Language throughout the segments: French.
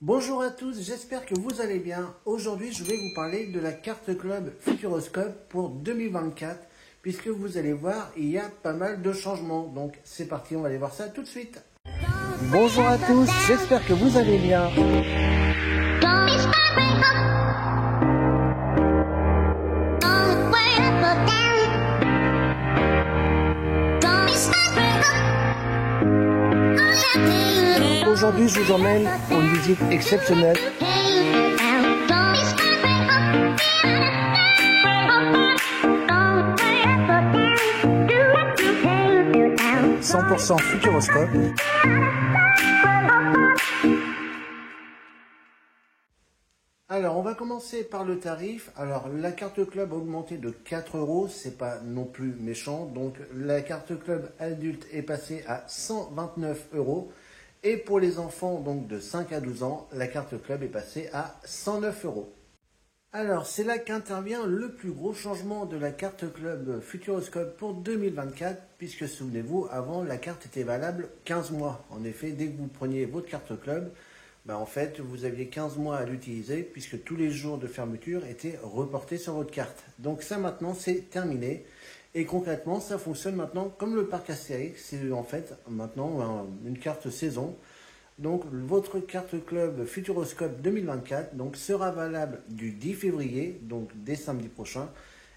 Bonjour à tous, j'espère que vous allez bien. Aujourd'hui, je vais vous parler de la carte club Futuroscope pour 2024, puisque vous allez voir, il y a pas mal de changements. Donc c'est parti, on va aller voir ça tout de suite. Bonjour à tous, j'espère que vous allez bien. Aujourd'hui, je vous emmène en visite exceptionnelle. 100% Futuroscope. Alors, on va commencer par le tarif. Alors, la carte club a augmenté de 4 €, c'est pas non plus méchant. Donc, la carte club adulte est passée à 129 €. Et pour les enfants donc de 5 à 12 ans, la carte club est passée à 109 €. Alors, c'est là qu'intervient le plus gros changement de la carte club Futuroscope pour 2024, puisque souvenez-vous, avant, la carte était valable 15 mois. En effet, dès que vous preniez votre carte club, en fait, vous aviez 15 mois à l'utiliser, puisque tous les jours de fermeture étaient reportés sur votre carte. Donc ça, maintenant, c'est terminé. Et concrètement, ça fonctionne maintenant comme le parc Astérix. C'est en fait maintenant une carte saison. Donc votre carte club Futuroscope 2024 sera valable du 10 février, donc dès samedi prochain,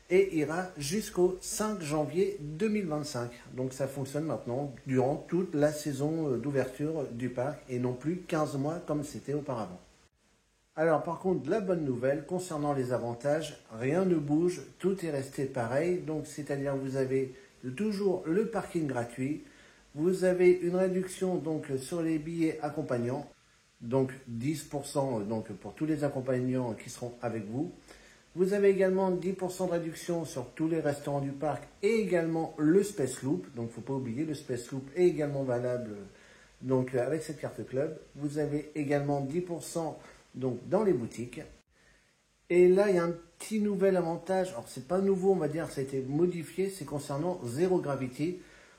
et ira jusqu'au 5 janvier 2025. Donc ça fonctionne maintenant durant toute la saison d'ouverture du parc et non plus 15 mois comme c'était auparavant. Alors par contre, la bonne nouvelle concernant les avantages, rien ne bouge, tout est resté pareil. Donc c'est-à-dire vous avez toujours le parking gratuit, vous avez une réduction sur les billets accompagnants, donc 10% pour tous les accompagnants qui seront avec vous. Vous avez également 10% de réduction sur tous les restaurants du parc et également le Space Loop. Donc il ne faut pas oublier, le Space Loop est également valable avec cette carte club. Vous avez également 10% dans les boutiques. Et là, il y a un petit nouvel avantage. Alors, c'est pas nouveau, on va dire, ça a été modifié. C'est concernant Zero Gravity.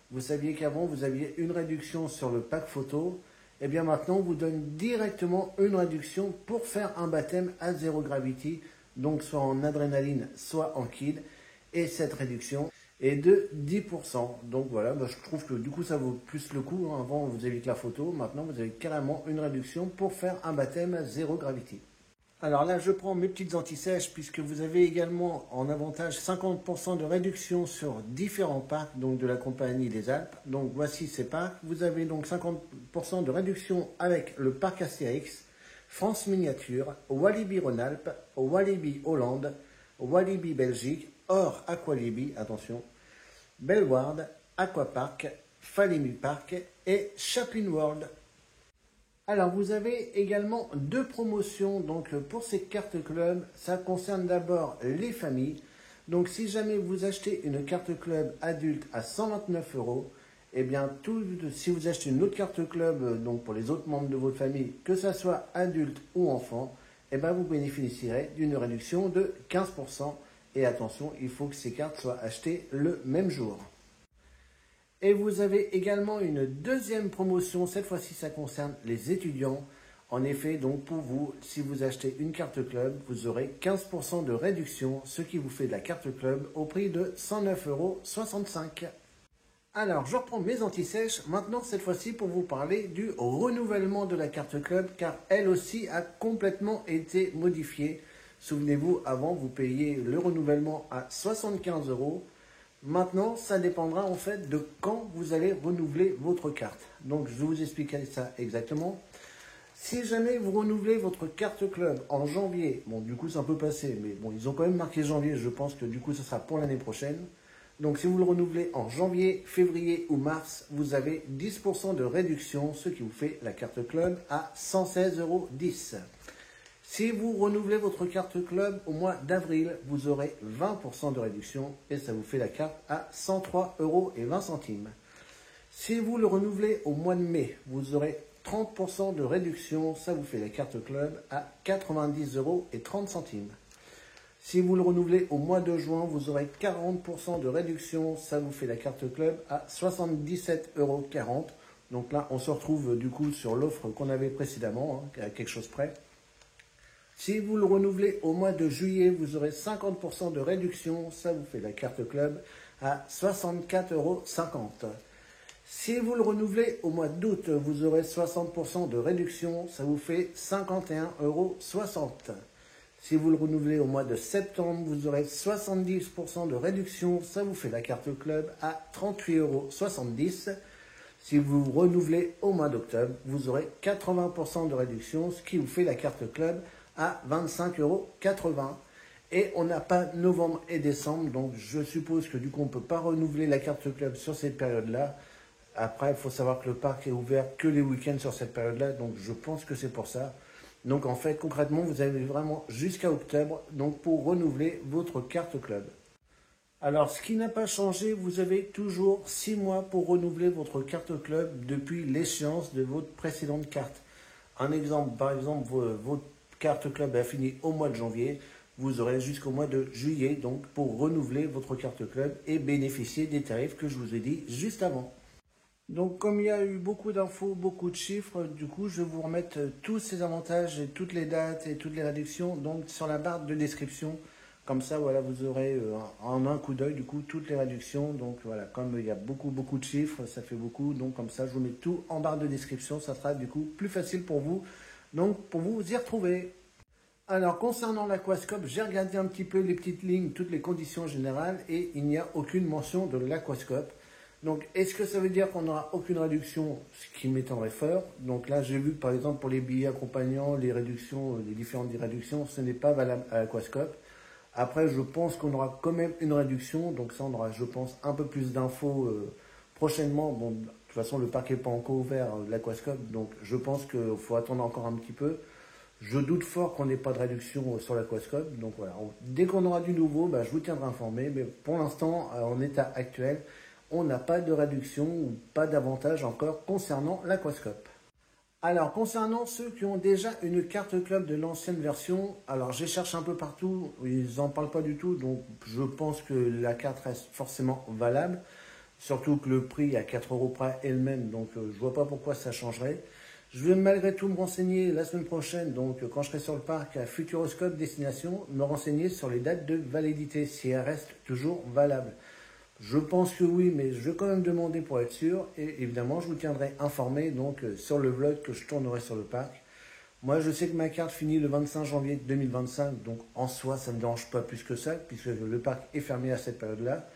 Vous saviez qu'avant, vous aviez une réduction sur le pack photo. Et bien maintenant, on vous donne directement une réduction pour faire un baptême à Zero Gravity. Donc, soit en adrénaline, soit en kid. Et cette réduction est de 10%. Donc voilà, je trouve que du coup, ça vaut plus le coup. Avant, vous aviez que la photo. Maintenant, vous avez carrément une réduction pour faire un baptême à Zero Gravity. Alors là, je prends mes petites anti-sèches puisque vous avez également en avantage 50% de réduction sur différents parcs de la Compagnie des Alpes. Donc voici ces parcs. Vous avez donc 50% de réduction avec le parc Astérix, France Miniature, Walibi Rhône-Alpes, Walibi Hollande, Walibi Belgique, Or Aqualibi, attention, Belward, Aquapark, Falimi Park et Chaplin World. Alors, vous avez également deux promotions pour ces cartes club. Ça concerne d'abord les familles. Donc, si jamais vous achetez une carte club adulte à 129 €, eh bien, si vous achetez une autre carte club pour les autres membres de votre famille, que ce soit adulte ou enfant, eh bien, vous bénéficierez d'une réduction de 15%. Et attention, il faut que ces cartes soient achetées le même jour. Et vous avez également une deuxième promotion, cette fois-ci ça concerne les étudiants. En effet, pour vous, si vous achetez une carte club, vous aurez 15% de réduction, ce qui vous fait de la carte club au prix de 109,65 €. Alors, je reprends mes anti-sèches, maintenant cette fois-ci pour vous parler du renouvellement de la carte club, car elle aussi a complètement été modifiée. Souvenez-vous, avant vous payiez le renouvellement à 75 €. Maintenant, ça dépendra en fait de quand vous allez renouveler votre carte. Donc, je vais vous expliquer ça exactement. Si jamais vous renouvelez votre carte club en janvier, du coup, ça peut passer, mais ils ont quand même marqué janvier, je pense que du coup, ce sera pour l'année prochaine. Donc, si vous le renouvelez en janvier, février ou mars, vous avez 10% de réduction, ce qui vous fait la carte club à 116,10 €. Si vous renouvelez votre carte club au mois d'avril, vous aurez 20% de réduction et ça vous fait la carte à 103,20 €. Si vous le renouvelez au mois de mai, vous aurez 30% de réduction, ça vous fait la carte club à 90,30 €. Si vous le renouvelez au mois de juin, vous aurez 40% de réduction, ça vous fait la carte club à 77,40 €. Donc là, on se retrouve du coup sur l'offre qu'on avait précédemment, à quelque chose près. Si vous le renouvelez au mois de juillet, vous aurez 50% de réduction. Ça vous fait la carte club à 64,50 €. Si vous le renouvelez au mois d'août, vous aurez 60% de réduction. Ça vous fait 51,60 €. Si vous le renouvelez au mois de septembre, vous aurez 70% de réduction. Ça vous fait la carte club à 38,70 €. Si vous renouvelez au mois d'octobre, vous aurez 80% de réduction, ce qui vous fait la carte club à 25,80 €. Et on n'a pas novembre et décembre, donc je suppose que du coup on ne peut pas renouveler la carte club sur cette période-là. Après, il faut savoir que le parc est ouvert que les week-ends sur cette période-là, donc je pense que c'est pour ça. Donc en fait, concrètement, vous avez vraiment jusqu'à octobre donc pour renouveler votre carte club. Alors, ce qui n'a pas changé, vous avez toujours 6 mois pour renouveler votre carte club depuis l'échéance de votre précédente carte. Un exemple, par exemple, votre carte club a fini au mois de janvier, vous aurez jusqu'au mois de juillet donc pour renouveler votre carte club et bénéficier des tarifs que je vous ai dit juste avant. Donc comme il y a eu beaucoup d'infos, beaucoup de chiffres, du coup je vais vous remettre tous ces avantages et toutes les dates et toutes les réductions donc sur la barre de description. Comme ça voilà, vous aurez en un coup d'œil du coup toutes les réductions. Donc voilà, comme il y a beaucoup de chiffres, ça fait beaucoup. Donc comme ça je vous mets tout en barre de description, ça sera du coup plus facile pour vous. Donc pour vous y retrouver. Alors concernant l'aquascope, j'ai regardé un petit peu les petites lignes, toutes les conditions générales et il n'y a aucune mention de l'aquascope. Donc, est-ce que ça veut dire qu'on n'aura aucune réduction, ce qui m'étonnerait fort? Donc là, j'ai vu que par exemple pour les billets accompagnants, les réductions, les différentes réductions, ce n'est pas valable à l'aquascope. Après, je pense qu'on aura quand même une réduction, donc ça, on aura, je pense, un peu plus d'infos prochainement. Bon, de toute façon, le parc n'est pas encore ouvert, l'aquascope, donc je pense qu'il faut attendre encore un petit peu. Je doute fort qu'on n'ait pas de réduction sur l'aquascope, donc voilà. Dès qu'on aura du nouveau, je vous tiendrai informé, mais pour l'instant, en état actuel, on n'a pas de réduction ou pas d'avantage encore concernant l'aquascope. Alors, concernant ceux qui ont déjà une carte club de l'ancienne version, alors j'ai cherché un peu partout, ils n'en parlent pas du tout, donc je pense que la carte reste forcément valable, surtout que le prix à 4 € près est le même, donc je ne vois pas pourquoi ça changerait. Je vais malgré tout me renseigner la semaine prochaine, donc quand je serai sur le parc à Futuroscope Destination, me renseigner sur les dates de validité, si elles restent toujours valables. Je pense que oui, mais je vais quand même demander pour être sûr. Et évidemment, je vous tiendrai informé donc, sur le vlog que je tournerai sur le parc. Moi, je sais que ma carte finit le 25 janvier 2025. Donc, en soi, ça ne me dérange pas plus que ça, puisque le parc est fermé à cette période-là.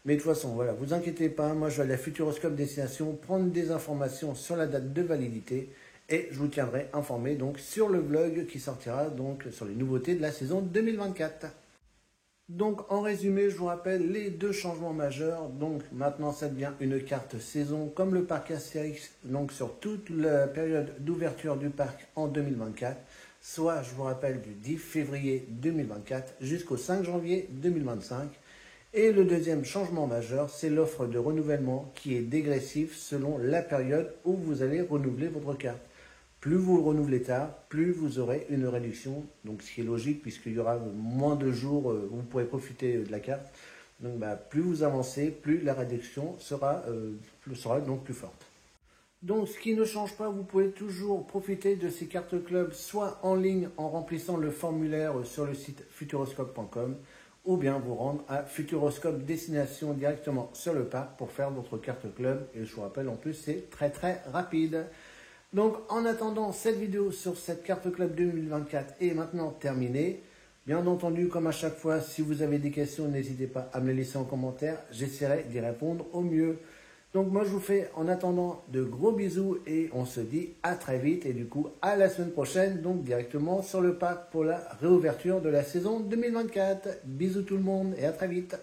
Mais de toute façon, voilà, vous inquiétez pas. Moi, je vais aller à Futuroscope Destination prendre des informations sur la date de validité. Et je vous tiendrai informé donc, sur le vlog qui sortira donc, sur les nouveautés de la saison 2024. Donc en résumé, je vous rappelle les deux changements majeurs. Donc maintenant, ça devient une carte saison comme le parc Astérix, donc sur toute la période d'ouverture du parc en 2024, soit je vous rappelle du 10 février 2024 jusqu'au 5 janvier 2025. Et le deuxième changement majeur, c'est l'offre de renouvellement qui est dégressive selon la période où vous allez renouveler votre carte. Plus vous le renouvelez tard, plus vous aurez une réduction, donc ce qui est logique puisqu'il y aura moins de jours où vous pourrez profiter de la carte. Donc plus vous avancez, plus la réduction sera donc plus forte. Donc ce qui ne change pas, vous pouvez toujours profiter de ces cartes club soit en ligne en remplissant le formulaire sur le site futuroscope.com ou bien vous rendre à Futuroscope Destination directement sur le parc pour faire votre carte club. Et je vous rappelle en plus c'est très rapide. Donc en attendant, cette vidéo sur cette carte club 2024 est maintenant terminée. Bien entendu, comme à chaque fois, si vous avez des questions, n'hésitez pas à me les laisser en commentaire. J'essaierai d'y répondre au mieux. Donc moi je vous fais en attendant de gros bisous et on se dit à très vite. Et du coup à la semaine prochaine, donc directement sur le parc pour la réouverture de la saison 2024. Bisous tout le monde et à très vite.